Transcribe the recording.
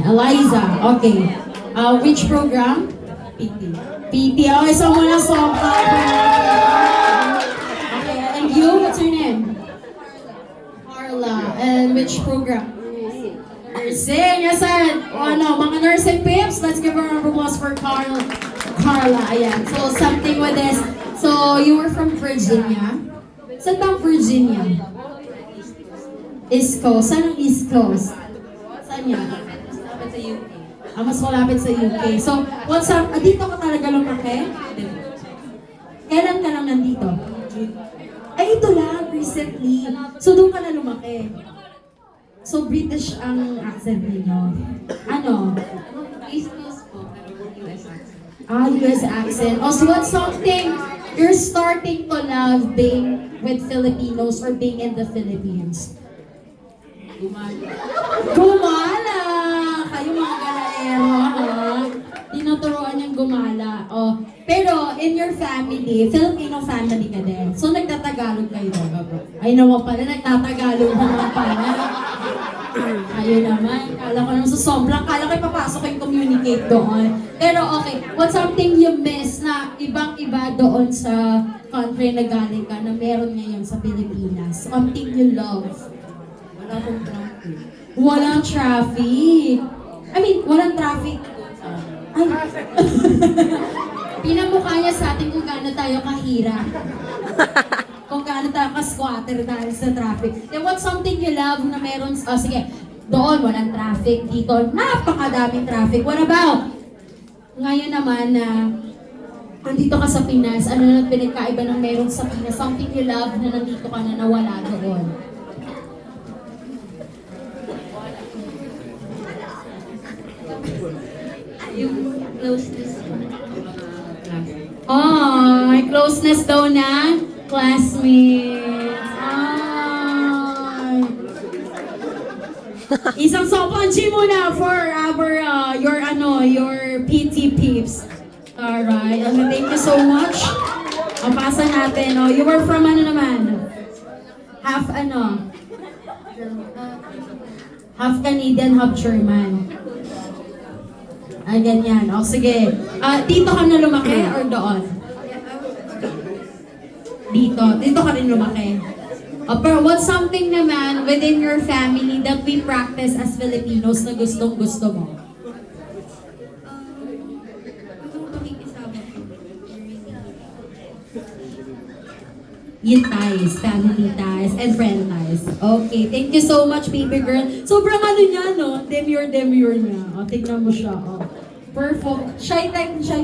Eliza. Okay. Which program? PT. PT. Okay, so muna sopa. Okay, and you, what's your name? Carla. And which program? Nursing. Yes, sir. Mga nursing pips. Let's give a round of applause for Carla. Ayan. So, something with this. So, you were from Virginia. Saan bang Virginia? East Coast. Saan ang East Coast? Saan yan? Malapit sa UK. Mas malapit sa UK. So, what's up? Dito ka talaga lumaki? Kailan ka lang nandito? Ay, ito lang, recently. So, doon ka na lumaki. So, British ang accent ninyo. Ano? East Coast po, pero US accent. US accent. Oh, so what's something you're starting to love being with Filipinos or being in the Philippines? Gumala. Gumala! Kayo mga galaero, ha? Tinuturuan niyang gumala. Oh. Pero, in your family, Filipino family ka din. So, nagtatagalog kayo. Ay naman pala, nagtatagalog naman pala. Ayun naman. Kala ko naman sa sobrang. Kala ko papasok yung communicate doon. Pero okay, what's something you miss na ibang-iba doon sa country na galing ka na meron ngayon sa Pilipinas? Something you love? Wala pong traffic. Walang traffic. I mean, walang traffic. Ay. Pinamukha niya sa atin kung gaano tayo kahira. Kung gaano tayo ka-squatter dahil sa traffic. Then what's something you love na meron, sige, doon walang traffic, dito napakadaming traffic. What about? Ngayon naman na nandito ka sa Pinas, ano na pinagkaiba ng meron sa Pinas? Something you love na nandito ka na nawala doon? Yung closeness ng mga classmates. Oh, may closeness daw na classmates. Ay. Isang sopanchi muna for our, your PT peeps. Alright, thank you so much. Pasa natin, oh. You were from ano naman? Half Canadian, half German. Ah, ganyan. O, sige. Dito ka na lumaki or doon? Dito. Dito ka rin lumaki. Pero what's something naman within your family that we practice as Filipinos na gustong-gusto mo? Yung pakikisama po. Yung ties, family ties, and friend ties. Okay, thank you so much, baby girl. Sobrang ano niya, no? Demure niya. O, tignan mo siya. O. Perfect. Shy type, shy